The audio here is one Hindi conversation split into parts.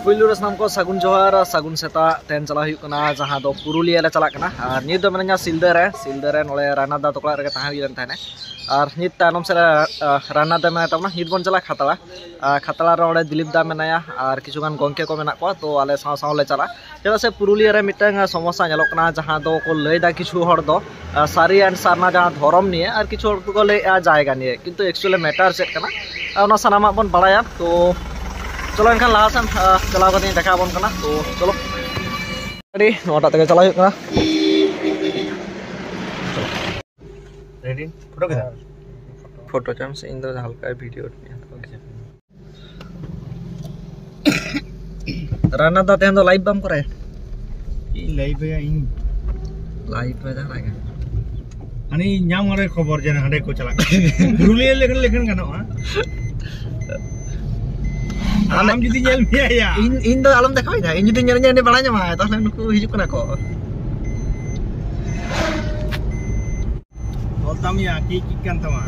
पुलु रसनाम को सगुन जोहार सगुन सेता तेन चला हुई कना जहां दो पुरुलिया ले चला कना और नित दो मेनया सिलदर रे नोले रानादा तोकला रे ताहा हुई तहने और नित तानम से रानादा में तमना नित बन चला खतला रे ओडे दिलीप दा मेनाया और किछुगान गंके को मेना को तो आले साव साव ले चला चला से पुरुलिया रे मिटंग समस्या नेलो कना जहां दो को लय दा किछु हर दो सारी एंड सारना जहां धरम निये और किछु हर को ले जायगा निये किंतु एक्चुअली मैटर सेट कना ओना सनामा बन बड़ाया तो चलो इनखान लासन चलाव करते देखा बन कना तो चलो रेडी नोटा तक चला कना रेडी फोटो के फोटो चाम से इन दो हल्का वीडियो राना दा तेन दो लाइव बम करे ई लाइव या इन लाइव में जा लागे अनि ᱧᱟᱢ रे खबर जन हडे को चला पुरुलिया लेखन गनोआ आलम जुदी nyel me ya in do alam dekhai na in judy nyel ni bala nyama tahole nuku hijuk kana ko boltam ya ki kan tama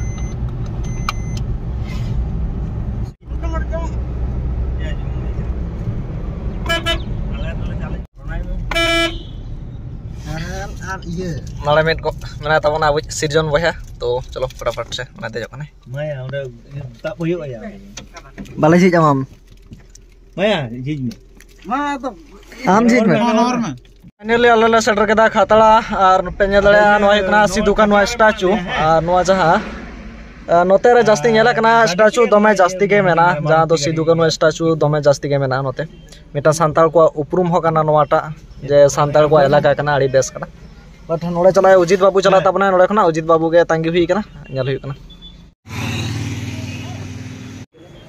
malam itu mana tahu na Sirjon boya तो चलो फटाफट से बनाते जाओ ना माया उधर tak boyok ya balai sih jamam माया जीज में हां तो आम जीज में फाइनली अल्लाह सेटर केदा खातला और पेन्या दले नोय कना सिदु का नोय स्टैचू और नोय जहां नोते रे जास्ती नेला कना स्टैचू दमे जास्ती के मेना जहां दो सिदु का नोय स्टैचू दमे जास्ती के मेना नोते मिटा सांताल को उपरुम हो कना नोवाटा जे सांताल को इलाका कना आड़ी बेस कना बट नोड़े चला उजित बाबू चला तबना नोड़े खना उजित बाबू के तांगी हुई कना नेल हुई कना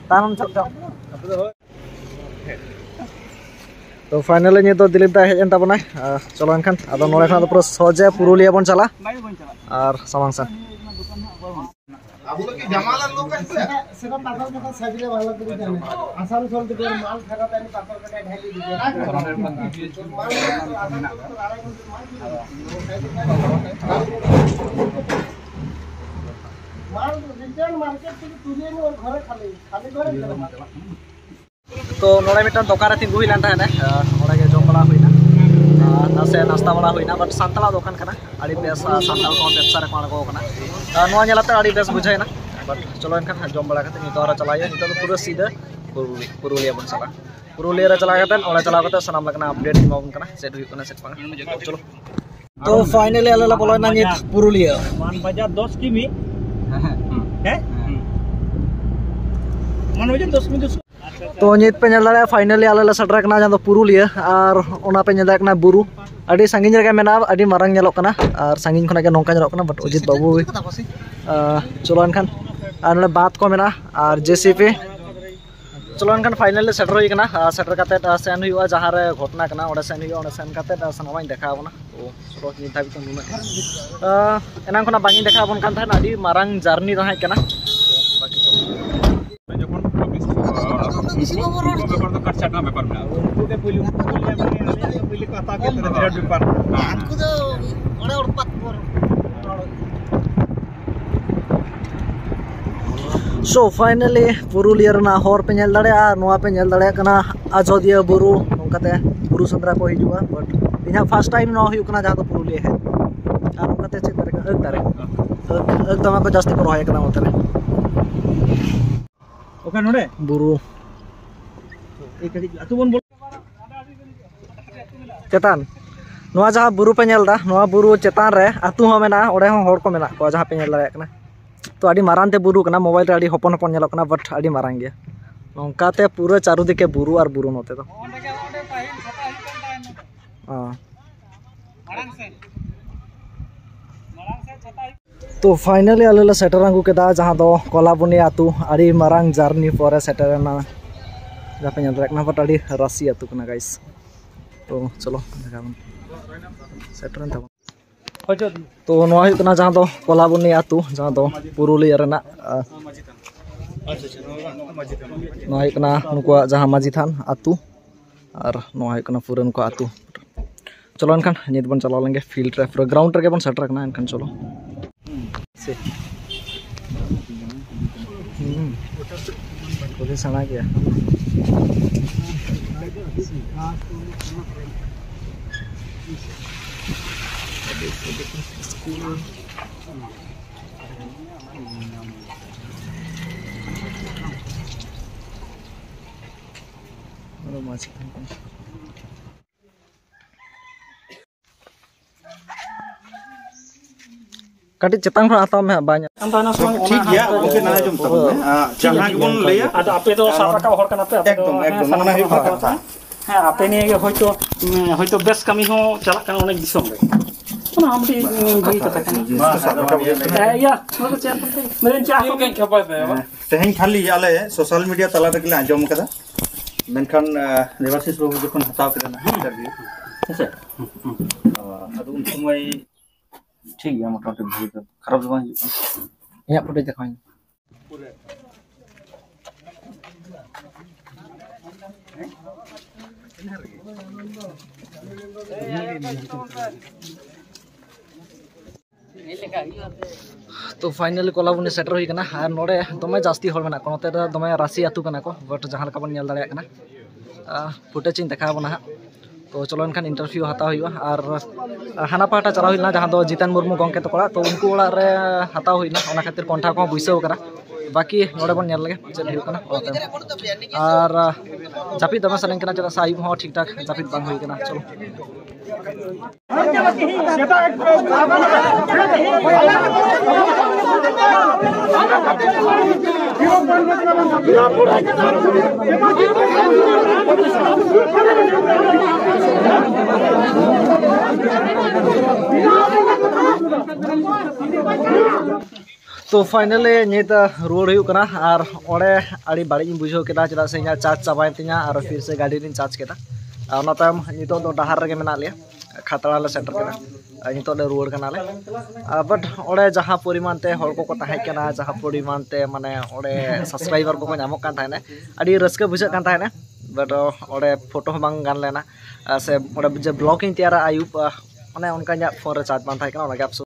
तानम चल तो फाइनली ये तो दिलीप दा हेजन तबना चलो एनखान आदो नोड़े खना पूरा सोजे पुरुलिया बन चला और समांगसन আবুকে জামালা লোক আছে সেটা পাথর কথা সাজিলে ভালো করে জানে আসানসোল থেকে মাল খারাপ আমি পাথর কাটা ঢালি দিবে মাল রিটার্ন মার্কেট থেকে তুলে নিয়ে ওর ঘরে খালি ঘরে तो नोड़े मिटन दोकान तीन हुई लान थाने नोड़े के जम बड़ा हुईना नासे नाश्ता बड़ा हुईना बट सांतला दोकान कना आड़ी बेस सांतल को व्यवसा रे माल को कना नोआ नेलाते आड़ी बेस बुझाइना बट चलो इनखान जम बड़ा कते नितो रा चलाया नितो तो पूरा सीधा पुरुलिया बन चला पुरुलिया रे चला कते ओले चला कते सनाम लगना अपडेट दिमाबन कना सेट हुई कना सेट पांगा चलो तो फाइनली अल्लाह बोलो ना नित पुरुलिया मान बजा 10 किमी हैं मान बजा 10 किमी तो नित पे नेल दाड़ा फाइनली आले सेटर कना जहां दो पुरुलिया और ओना पे नेल दाड़ा कना बुरु अडी सांगिन रे मेना अडी मारंग नेलोक कना और सांगिन खना के नोका नेलोक कना बट उजित बाबू चलो एनखान और नोडे बात को मेना और जेसीपी चलो एनखान फाइनली सेटर हुई कना सेटर काते सेन हुआ जहां रे घटना कना ओडे सेन हुआ ओडे सेन काते सनामाई देखा बना तो चलो नित धाबी तो नुना एना खना बांगी देखा बन कान थाना अडी मारंग जर्नी रहा कना बाकी इसी को बोल रहा है तो कट छाटना पेपर में उनको के पुलिस को आता के तो विराट पेपर आपको तो ओडे और पत सो फाइनली पुरुलिया रना हर पे नेल दाड़े नोआ पे नेल दाड़े कना अजोदिया बुरु नोकाते बुरु संद्रा को हिजुआ बट इना फर्स्ट टाइम न हुई कना जहां तो पुरुलिया है आ नोकाते चेक करे अग दारे अग तमा को जास्ती को रहे कना मतले ओके नोडे बुरु चेतान नोआ जहां बुरु पे नेल दा नोआ बुरु चेतान रे आतु हो मेना ओडे हो हर को मेना को जहां पे नेल दाड़े कना तो आड़ी मारान ते बुरु कना मोबाइल रे आड़ी हपन हपन नेलो कना बट आड़ी मारांग गया नोंकाते पूरा चारु दिके बुरु और बुरु नोते तो तो फाइनली आले सेटर आगु केदा जहां दो कोलाबुनी आतु आड़ी मारांग जर्नी पर सेटरना जहां पे नेल रखना बट आड़ी राशि आतु कना गाइस तो चलो देखा सेटर था तो नोआ हुई कना जहां दो कोलाबुनी आतु जहां दो पुरुलिया रेना नोआ हुई कना नुकुआ जहां माजी थान आतु और नोआ हुई कना पूरा नुकुआ आतु चलो एनखान नित बन चला लेंगे फील्ड रे पूरा ग्राउंड रे बन सेटर कना एनखान चलो से खुद सना गया कटी चेतांग खन आता में बाय ठीक गया ओके ना जम तब जहां के बन लैया आदा आपे तो सारा का हर कना पे एकदम ना है कथा हां आपे ने होयतो बेस कमी हो चला कना अनेक दिसम रे ना हमटी भाई कथा कना या मतलब चेन पे मेरे चा को के खपा पे तेहन खाली आले सोशल मीडिया तला तक आंजम कदा मेनखान देवाशीष बाबू जखन हताव केना इंटरव्यू अच्छा अदु उन समय ठीक गया मोटामोटी भाई खराब जमा या फुटेज दिखाएं तो फाइनली कोलाबुनी सेटर हुई कना और नोडे दमे जास्ती हर मेना को नोते दमे राशि आतु कना को बट जहां लका बन नेल दाड़े कना फुटेज इन देखा बना तो चलो इनखान इंटरव्यू हता हुआ और हाना पाटा चला हुई जहां दो जितेन मुर्मू गंके तको तो उनको ओड़ा रे हता हुई ओना खातिर कंठा को बुइसो करा बाकी नोडे बन नेल लगे चेद हुई कना और जापिद दमे सलें कना चला साइब हो ठीक ठाक जापिद बांग हुई कना चलो तो फाइनली नित रुआड़ हुई कना और ओडे आड़ी बाड़ी बुझाव केदा चेदा से इना चार्ज चाबाय तिना और फिर से गाड़ी रिन चार्ज केदा ओना तायम नितो दो डहार रेगे मेना लिया खतरा ले सेटर केदा नितो ले रुआड़ कना ले बट ओडे जहां परिमाण ते हर को ताहे केना जहां परिमाण ते माने ओडे सब्सक्राइबर को नामो कान थाने आड़ी रस्का बुझा कान थाने बट ओडे फोटो बांग गान लेना से ओडे जे ब्लॉगिंग तैयार आयुब माने उनका फोन रे चार्ज बान थाय केना ओना